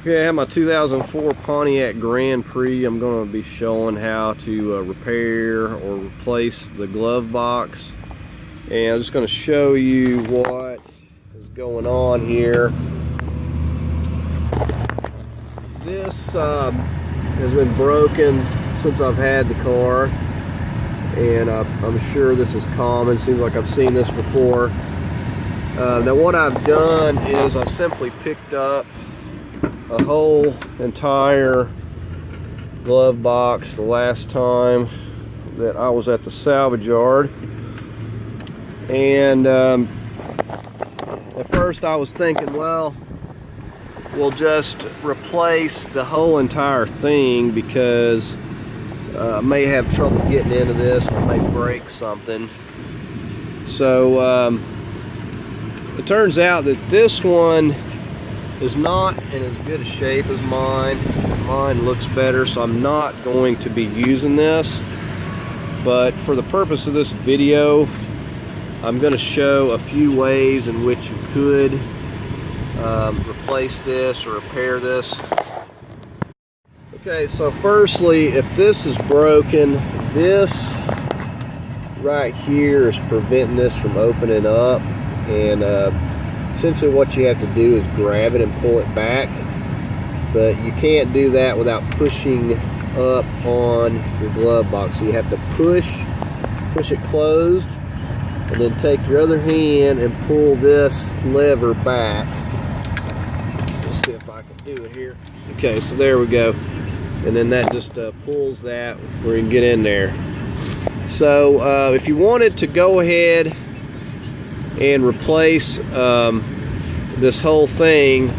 Okay, I have my 2004 Pontiac Grand Prix. I'm going to be showing how to repair or replace the glove box. And I'm just going to show you what is going on here. This has been broken since I've had the car. And I'm sure this is common. Seems like I've seen this before. Now what I've done is I simply picked up a whole entire glove box the last time that I was at the salvage yard, and at first I was thinking, well, we'll just replace the whole entire thing because I may have trouble getting into this, or may break something. So it turns out that this one is not in as good a shape as mine. Mine looks better, so I'm not going to be using this. But for the purpose of this video, I'm going to show a few ways in which you could replace this or repair this. Okay, so firstly, if this is broken, this right here is preventing this from opening up, and essentially what you have to do is grab it and pull it back, but you can't do that without pushing up on your glove box. So you have to push it closed, and then take your other hand and pull this lever back. Let's see if I can do it here. Okay, so there we go. And then that just pulls that where you can get in there. So if you wanted to go ahead and replace this whole thing,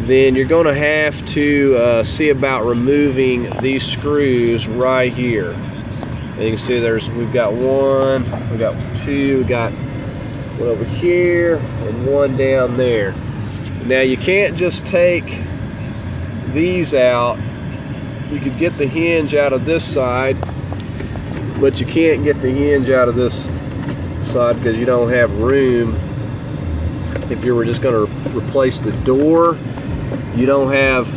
then you're going to have to see about removing these screws right here. And you can see we've got one, we've got two, we've got one over here and one down there. Now you can't just take these out. You could get the hinge out of this side, but you can't get the hinge out of this side because you don't have room. If you were just going to replace the door, you don't have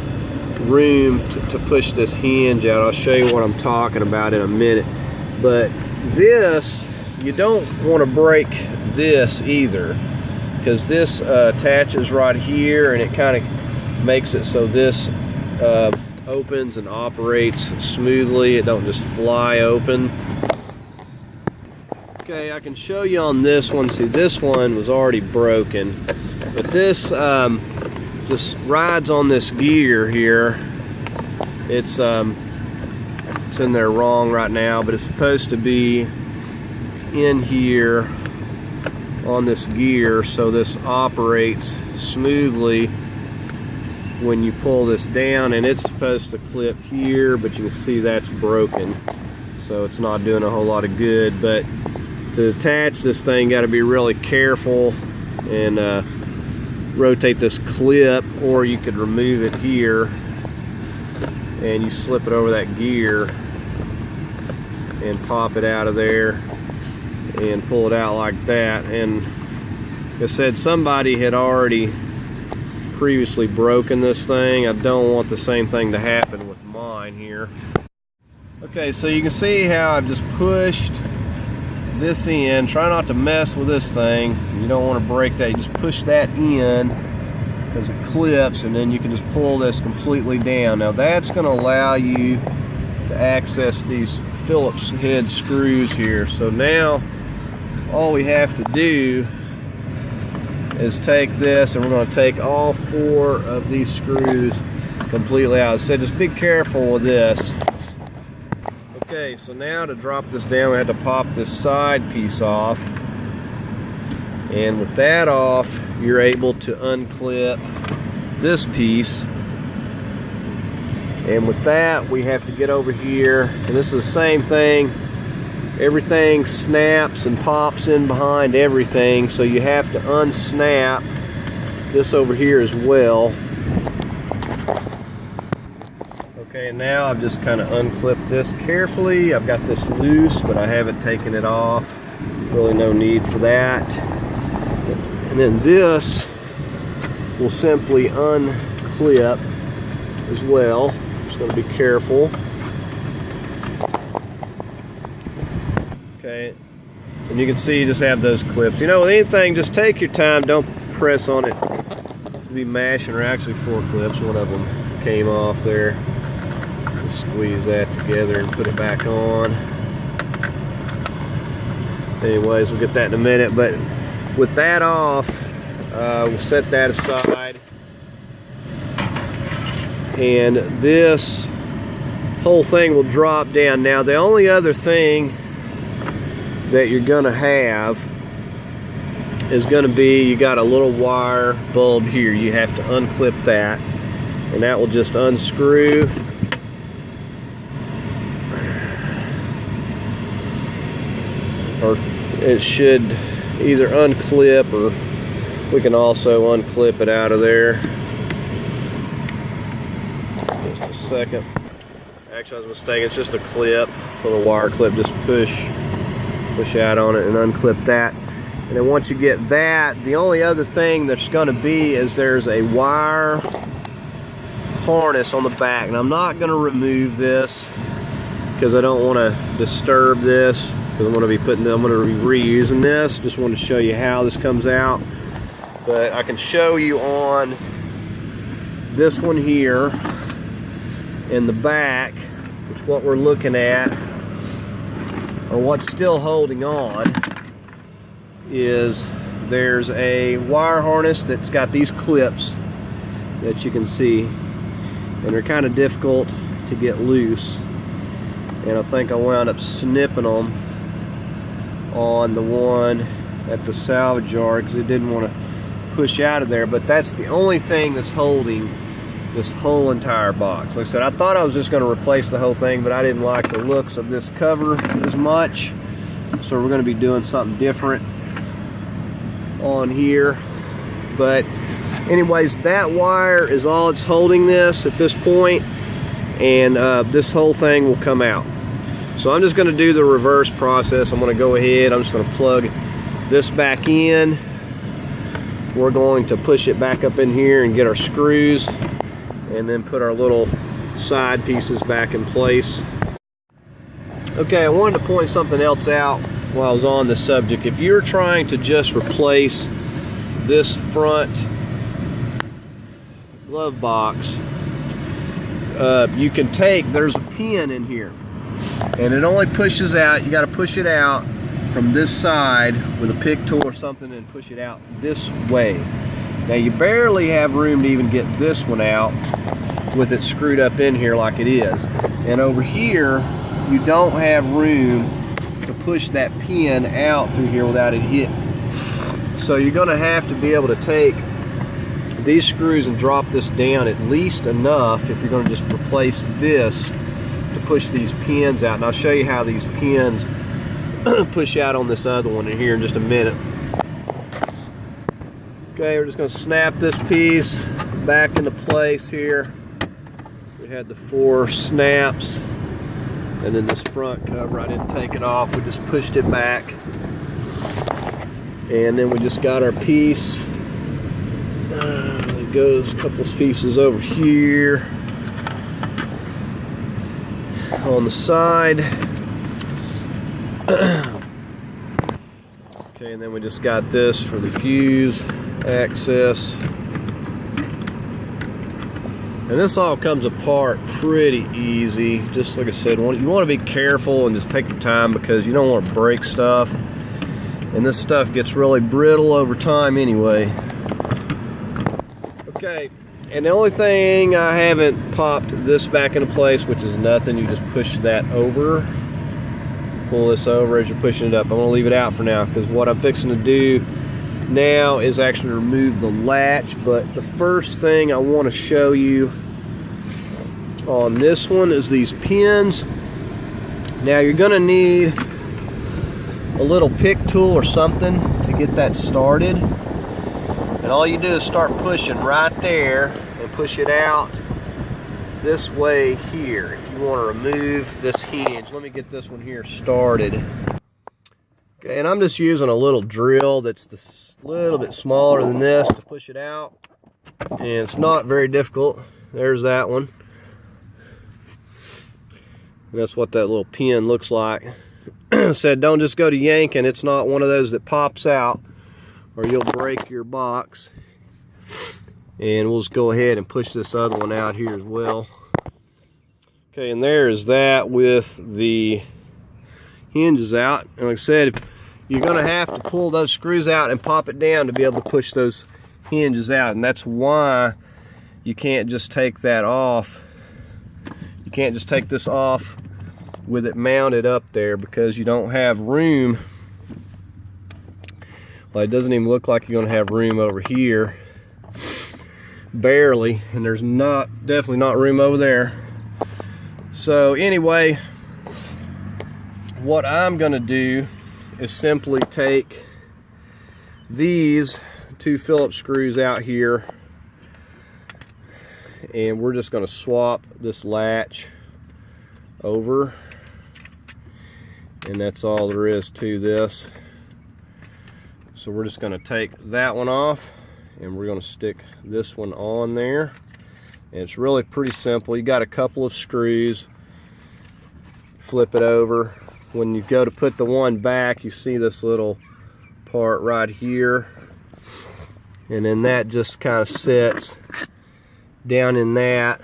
room to push this hinge out. I'll show you what I'm talking about in a minute. But this, you don't want to break this either, because this attaches right here, and it kind of makes it so this opens and operates smoothly. It don't just fly open. Okay, I can show you on this one. See, this one was already broken, but this just rides on this gear here. It's in there wrong right now, but it's supposed to be in here on this gear, so this operates smoothly when you pull this down, and it's supposed to clip here, but you can see that's broken, so it's not doing a whole lot of good. But to attach this thing, got to be really careful and rotate this clip, or you could remove it here and you slip it over that gear and pop it out of there and pull it out like that. And like I said, somebody had already previously broken this thing. I don't want the same thing to happen with mine here. Okay, so you can see how I've just pushed this in. Try not to mess with this thing. You don't want to break that. You just push that in because it clips, and then you can just pull this completely down. Now that's going to allow you to access these Phillips head screws here. So now all we have to do is take this, and we're going to take all four of these screws completely out. So just be careful with this. Okay, so now to drop this down, we have to pop this side piece off, and with that off, you're able to unclip this piece. And with that, we have to get over here, and this is the same thing. Everything snaps and pops in behind everything, so you have to unsnap this over here as well. Okay, and now I've just kind of unclipped this carefully. I've got this loose, but I haven't taken it off. Really no need for that. And then this will simply unclip as well. Just going to be careful. Okay, and you can see you just have those clips. You know, with anything, just take your time. Don't press on it. You'll be mashing, or actually 4 clips. One of them came off there. Just squeeze that together and put it back on. Anyways, we'll get that in a minute. But with that off, we'll set that aside. And this whole thing will drop down. Now, the only other thing that you're gonna have is gonna be, you got a little wire bulb here. You have to unclip that, and that will just unscrew. Or it should either unclip, or we can also unclip it out of there. Just a second. Actually, I was mistaken. It's just a clip, little wire clip. Just push out on it and unclip that. And then once you get that, the only other thing that's going to be is there's a wire harness on the back. And I'm not going to remove this because I don't want to disturb this, because I'm going to be reusing this. Just want to show you how this comes out. But I can show you on this one here in the back, which what we're looking at, or what's still holding on, is there's a wire harness that's got these clips that you can see, and they're kind of difficult to get loose, and I think I wound up snipping them on the one at the salvage yard because it didn't want to push out of there. But that's the only thing that's holding this whole entire box. Like I said, I thought I was just going to replace the whole thing, but I didn't like the looks of this cover as much, so we're going to be doing something different on here. But anyways, that wire is all it's holding this at this point, and this whole thing will come out. So I'm just going to do the reverse process. I'm going to go ahead, I'm just going to plug this back in. We're going to push it back up in here and get our screws, and then put our little side pieces back in place. Okay, I wanted to point something else out while I was on this subject. If you're trying to just replace this front glove box, you can take, there's a pin in here, and it only pushes out, you got to push it out from this side with a pick tool or something and push it out this way. Now you barely have room to even get this one out with it screwed up in here like it is. And over here, you don't have room to push that pin out through here without it hitting. So you're gonna have to be able to take these screws and drop this down at least enough if you're gonna just replace this to push these pins out. And I'll show you how these pins push out on this other one in here in just a minute. Okay, we're just going to snap this piece back into place here. We had the 4 snaps, and then this front cover, I didn't take it off, we just pushed it back. And then we just got our piece. It goes a couple pieces over here on the side. Okay, and then we just got this for the fuse access. And this all comes apart pretty easy. Just like I said, you want to be careful and just take your time, because you don't want to break stuff. And this stuff gets really brittle over time anyway. Okay, and the only thing, I haven't popped this back into place, which is nothing. You just push that over. Pull this over as you're pushing it up. I'm going to leave it out for now, because what I'm fixing to do now is actually remove the latch. But the first thing I want to show you on this one is these pins. Now you're going to need a little pick tool or something to get that started. And all you do is start pushing right there and push it out this way here if you want to remove this hinge. Let me get this one here started. Okay, and I'm just using a little drill that's a little bit smaller than this to push it out, and it's not very difficult. There's that one. And that's what that little pin looks like. Said don't just go to yanking. It's not one of those that pops out or you'll break your box. And we'll just go ahead and push this other one out here as well. Okay, and there is that with the hinges out. And like I said, you're going to have to pull those screws out and pop it down to be able to push those hinges out. And that's why you can't just take that off. You can't just take this off with it mounted up there, because you don't have room. Well, it doesn't even look like you're going to have room over here. Barely. And there's definitely not room over there. So anyway, what I'm going to do is simply take these 2 Phillips screws out here, and we're just going to swap this latch over, and that's all there is to this. So we're just going to take that one off, and we're going to stick this one on there. And it's really pretty simple. You got a couple of screws, flip it over. When you go to put the one back, you see this little part right here, and then that just kind of sits down in that,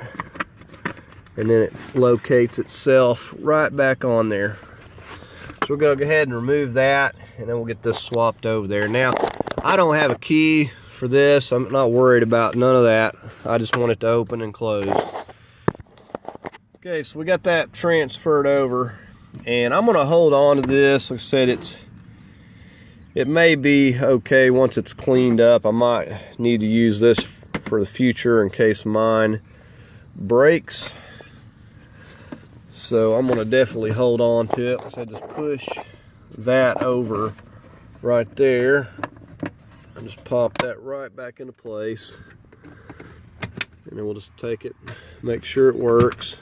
and then it locates itself right back on there. So we're going to go ahead and remove that, and then we'll get this swapped over there. Now, I don't have a key for this. I'm not worried about none of that. I just want it to open and close. Okay, so we got that transferred over, and I'm going to hold on to this. Like I said, it may be okay once it's cleaned up. I might need to use this for the future in case mine breaks. So I'm going to definitely hold on to it. So I just push that over right there and just pop that right back into place. And then we'll just take it, make sure it works.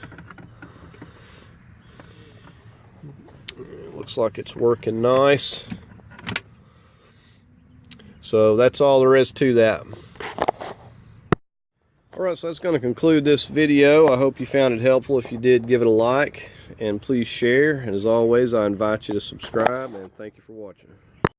It looks like it's working nice. So that's all there is to that. Alright, so that's going to conclude this video. I hope you found it helpful. If you did, give it a like, and please share. And as always, I invite you to subscribe, and thank you for watching.